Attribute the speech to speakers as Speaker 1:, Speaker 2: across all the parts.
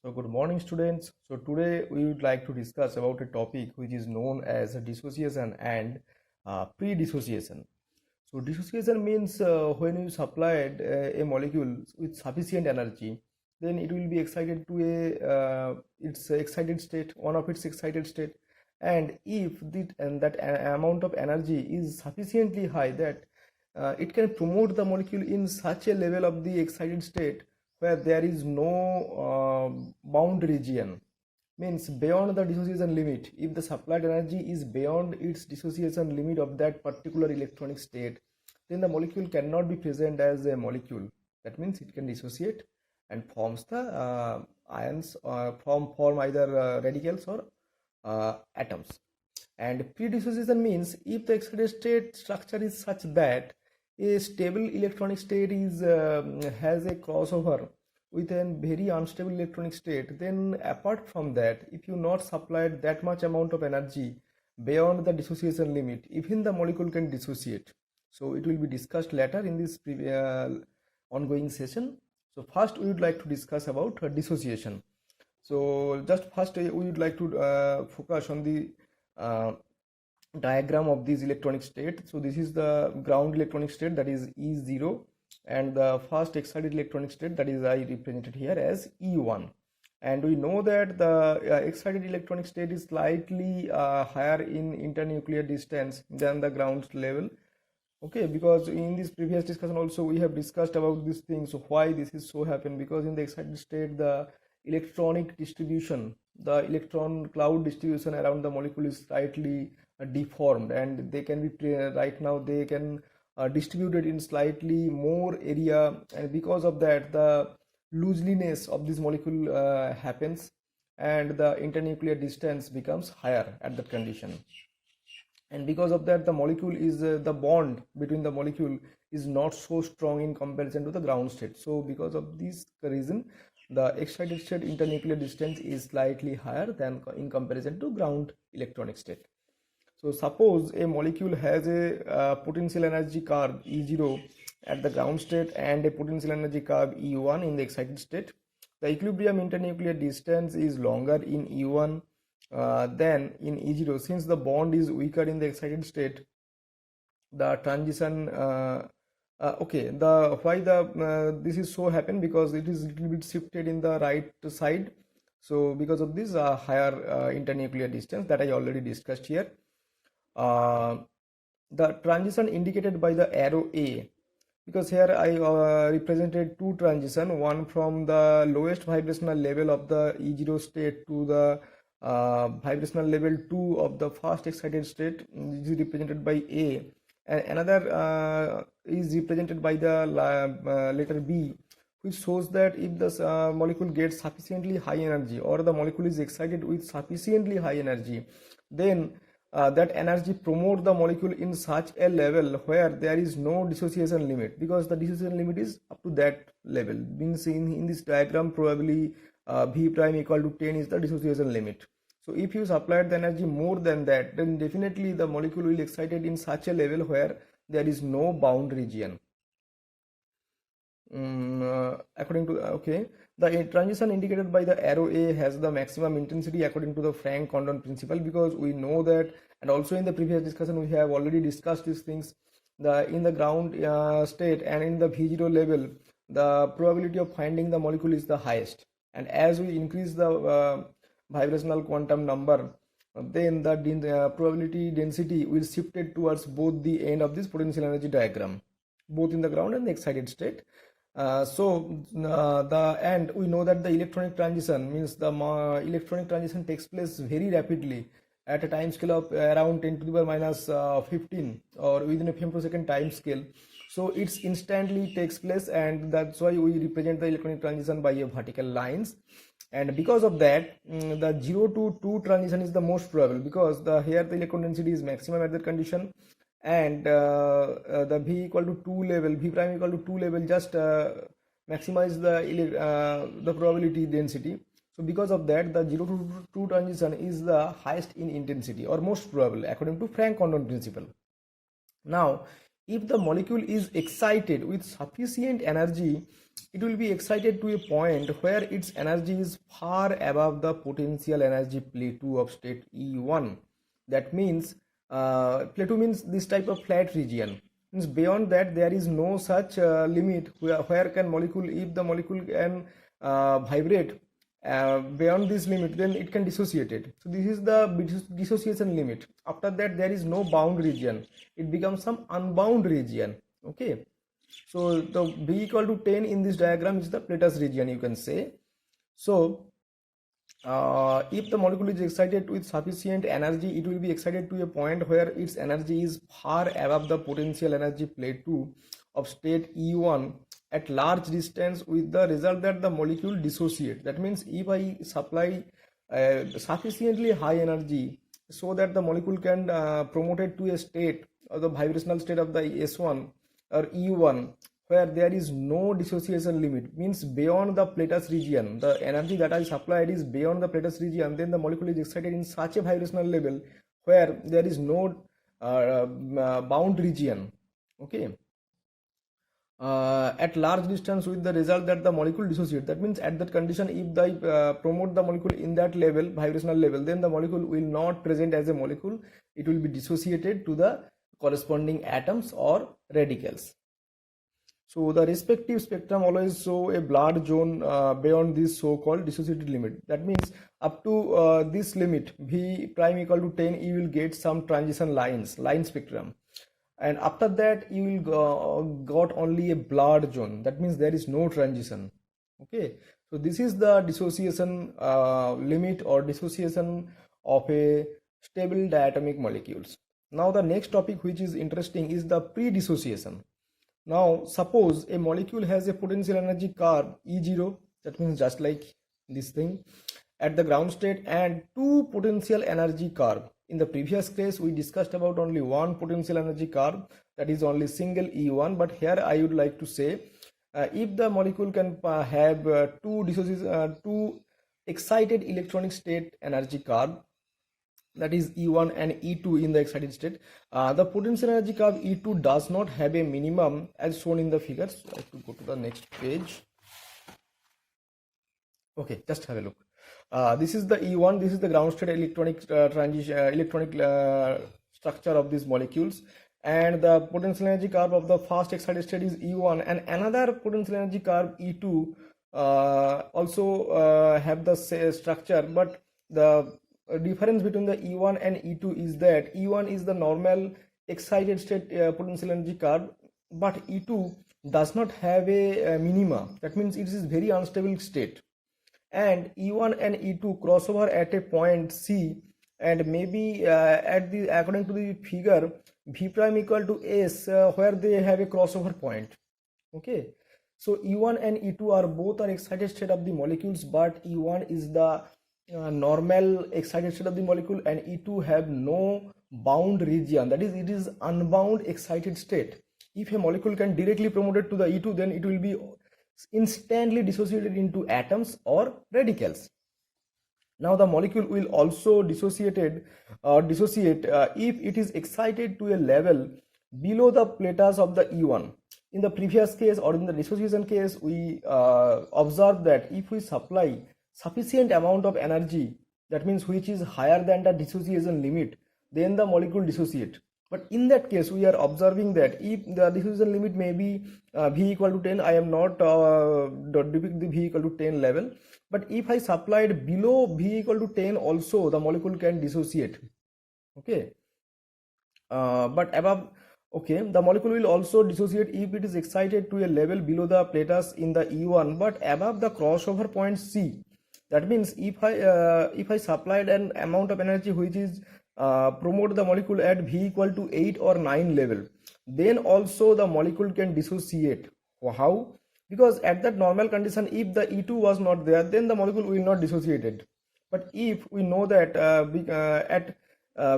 Speaker 1: So good morning students. So today we would like to discuss about a topic which is known as dissociation and pre-dissociation. So dissociation means when you supplied a molecule with sufficient energy, then it will be excited to its excited state, one of its excited state, and if that amount of energy is sufficiently high that it can promote the molecule in such a level of the excited state where there is no bound region, means beyond the dissociation limit. If the supplied energy is beyond its dissociation limit of that particular electronic state, then the molecule cannot be present as a molecule. That means it can dissociate and forms the ions, form either radicals or atoms. And pre-dissociation means if the excited state structure is such that a stable electronic state is has a crossover with a very unstable electronic state, then apart from that, if you not supplied that much amount of energy beyond the dissociation limit, even the molecule can dissociate. So it will be discussed later in this ongoing session. So first we would like to discuss about dissociation. So just first we would like to focus on the diagram of this electronic state. So this is the ground electronic state, that is E0, and the first excited electronic state, that is I represented here as E1. And we know that the excited electronic state is slightly higher in internuclear distance than the ground level. Okay, because in this previous discussion also we have discussed about this thing. So why this is so happen? Because in the excited state, the electronic distribution, the electron cloud distribution around the molecule is slightly deformed, and they can be right now they can distributed in slightly more area, and because of that the looseliness of this molecule happens, and the internuclear distance becomes higher at that condition. And because of that the molecule is the bond between the molecule is not so strong in comparison to the ground state. So because of this reason, the excited state internuclear distance is slightly higher than in comparison to ground electronic state. So suppose a molecule has a potential energy curve E0 at the ground state and a potential energy curve E1 in the excited state. The equilibrium internuclear distance is longer in E1 than in E0. Since the bond is weaker in the excited state, the transition okay, the why the this is so happen, because it is little bit shifted in the right side. So because of this higher internuclear distance that I already discussed here, the transition indicated by the arrow A, because here I represented two transition, one from the lowest vibrational level of the E0 state to the vibrational level 2 of the first excited state. This is represented by A, and another is represented by the letter B, which shows that if the molecule gets sufficiently high energy, or the molecule is excited with sufficiently high energy, then that energy promote the molecule in such a level where there is no dissociation limit, because the dissociation limit is up to that level. Means in this diagram probably V prime equal to 10 is the dissociation limit. So if you supplied the energy more than that, then definitely the molecule will excited in such a level where there is no bound region. According to okay, the transition indicated by the arrow A has the maximum intensity according to the Frank Condon principle, because we know that, and also in the previous discussion we have already discussed these things. The in the ground state and in the V0 level, the probability of finding the molecule is the highest, and as we increase the vibrational quantum number, then the probability density will shifted towards both the end of this potential energy diagram, both in the ground and the excited state. And we know that the electronic transition means the electronic transition takes place very rapidly at a time scale of around 10 to the power minus 15, or within a femtosecond time scale. So it's instantly takes place, and that's why we represent the electronic transition by a vertical lines. And because of that, the 0 to 2 transition is the most probable, because here the electron density is maximum at that condition, and the V equal to 2 level, V prime equal to 2 level just maximize the probability density. So because of that, the 0 to 2 transition is the highest in intensity, or most probable according to Frank Condon principle. Now if the molecule is excited with sufficient energy it will be excited to a point where its energy is far above the potential energy plateau of state E1. That means plateau means this type of flat region. Means beyond that there is no such limit where can molecule, if the molecule can vibrate beyond this limit, then it can dissociate it. So this is the dissociation limit. After that there is no bound region, it becomes some unbound region. Okay, so the B equal to 10 in this diagram is the Plateau's region, you can say. So if the molecule is excited with sufficient energy, it will be excited to a point where its energy is far above the potential energy plateau of state E1 at large distance, with the result that the molecule dissociate. That means if I supply sufficiently high energy so that the molecule can promote it to a state or the vibrational state of the S1 or E1 where there is no dissociation limit, means beyond the Plateau's region, the energy that I supplied is beyond the Plateau's region, then the molecule is excited in such a vibrational level where there is no bound region. Okay, at large distance, with the result that the molecule dissociate. That means at that condition, if I promote the molecule in that level, vibrational level, then the molecule will not present as a molecule, it will be dissociated to the corresponding atoms or radicals. So the respective spectrum always show a blurred zone beyond this so-called dissociated limit. That means up to this limit, V prime equal to 10, you will get some transition lines, line spectrum. And after that, you will got only a blurred zone. That means there is no transition. Okay, so this is the dissociation limit or dissociation of a stable diatomic molecules. Now the next topic which is interesting is the pre-dissociation. Now suppose a molecule has a potential energy curve E0, that means just like this thing, at the ground state, and two potential energy curve. In the previous case we discussed about only one potential energy curve, that is only single E1, but here I would like to say if the molecule can have two excited electronic state energy curve, that is E1 and E2 in the excited state, the potential energy curve E2 does not have a minimum as shown in the figure. So I have to go to the next page. Okay, just have a look. This is the E1, this is the ground state electronic structure of these molecules, and the potential energy curve of the first excited state is E1, and another potential energy curve E2 also have the same structure, but the difference between the E1 and E2 is that E1 is the normal excited state potential energy curve, but E2 does not have a minima. That means it is very unstable state, and E1 and E2 crossover at a point C, and maybe at the according to the figure V prime equal to S where they have a crossover point. Okay, so E1 and E2 are both are excited state of the molecules, but E1 is the normal excited state of the molecule, and E2 have no bound region, that is it is unbound excited state. If a molecule can directly promote it to the E2, then it will be instantly dissociated into atoms or radicals. Now the molecule will also dissociate if it is excited to a level below the plateaus of the E1. In the previous case or in the dissociation case, we observed that if we supply sufficient amount of energy, that means which is higher than the dissociation limit, then the molecule dissociate. But in that case we are observing that if the dissociation limit may be V equal to 10, I am not depict the V equal to 10 level, but if I supplied below V equal to 10 also, the molecule can dissociate. Okay, but above, okay, the molecule will also dissociate if it is excited to a level below the plateaus in the E1 but above the crossover point C. That means if I supplied an amount of energy which is promote the molecule at V equal to 8 or 9 level, then also the molecule can dissociate. How? Because at that normal condition, if the E2 was not there, then the molecule will not dissociate it. But if we know that at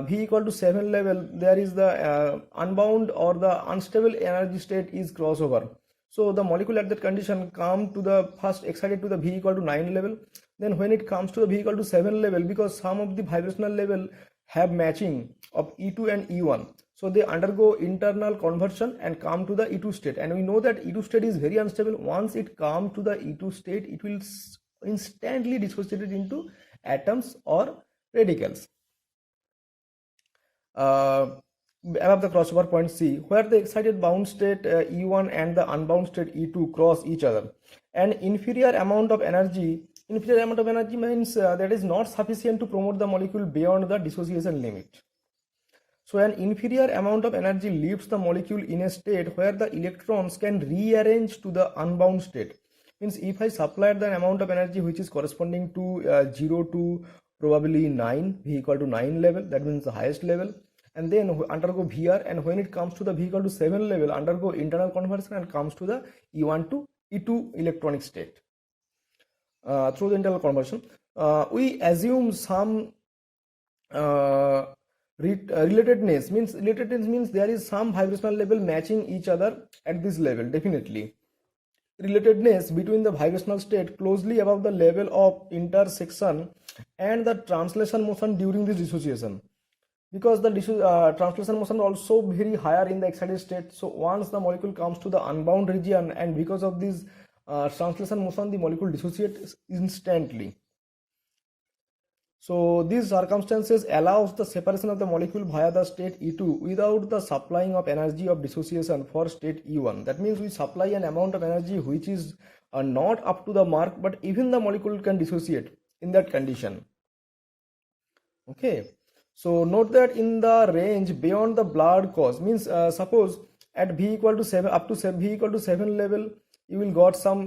Speaker 1: V equal to 7 level, there is the unbound or the unstable energy state is crossover. So the molecule at that condition come to the first excited to the V equal to 9 level. Then when it comes to the V equal to 7 level, because some of the vibrational level have matching of E2 and E1, So they undergo internal conversion and come to the E2 state, and we know that E2 state is very unstable. Once it comes to the E2 state, it will instantly dissociate into atoms or radicals. Above the crossover point C, where the excited bound state E1 and the unbound state E2 cross each other, an inferior amount of energy means that is not sufficient to promote the molecule beyond the dissociation limit. So an inferior amount of energy leaves the molecule in a state where the electrons can rearrange to the unbound state. Means if I supplied the amount of energy which is corresponding to 0 to probably 9, V equal to 9 level, that means the highest level, and then undergo VR, and when it comes to the V equal to 7 level, undergo internal conversion and comes to the E1 to E2 electronic state. Through the internal conversion, we assume some relatedness means there is some vibrational level matching each other at this level. Definitely relatedness between the vibrational state closely above the level of intersection and the translation motion during this dissociation, because the translation motion also very higher in the excited state. So once the molecule comes to the unbound region, and because of this translation motion, the molecule dissociates instantly. So these circumstances allows the separation of the molecule via the state E2 without the supplying of energy of dissociation for state E1. That means we supply an amount of energy which is not up to the mark, but even the molecule can dissociate in that condition. Okay. So note that in the range beyond the blood cause, means suppose at V equal to 7 up to V equal to 7 level, you will got some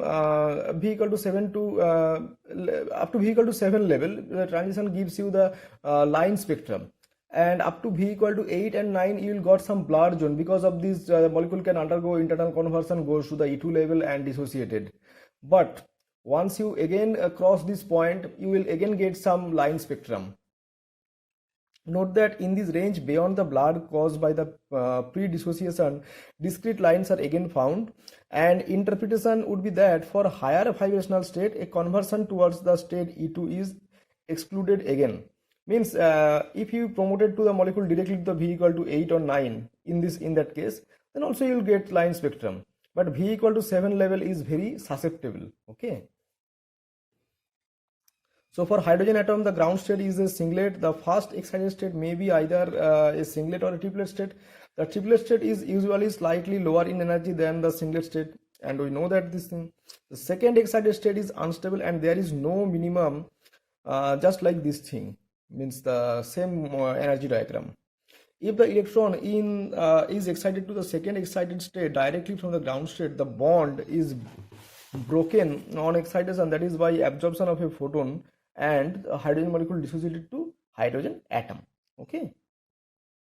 Speaker 1: V equal to 7 to up to V equal to 7 level, the transition gives you the line spectrum, and up to V equal to 8 and 9 you will got some blur zone. Because of this, the molecule can undergo internal conversion, goes to the E2 level and dissociated. But once you again cross this point, you will again get some line spectrum. Note that in this range beyond the blur caused by the pre-dissociation, discrete lines are again found, and interpretation would be that for higher vibrational state, a conversion towards the state E2 is excluded again. Means if you promoted to the molecule directly to the V equal to 8 or 9 in that case, then also you will get line spectrum, but V equal to 7 level is very susceptible. Okay. So for hydrogen atom, the ground state is a singlet. The first excited state may be either a singlet or a triplet state. The triplet state is usually slightly lower in energy than the singlet state, and we know that this thing. The second excited state is unstable, and there is no minimum, just like this thing, means the same energy diagram. If the electron is excited to the second excited state directly from the ground state, the bond is broken on excitation, that is by absorption of a photon, and the hydrogen molecule dissociated to hydrogen atom. Okay.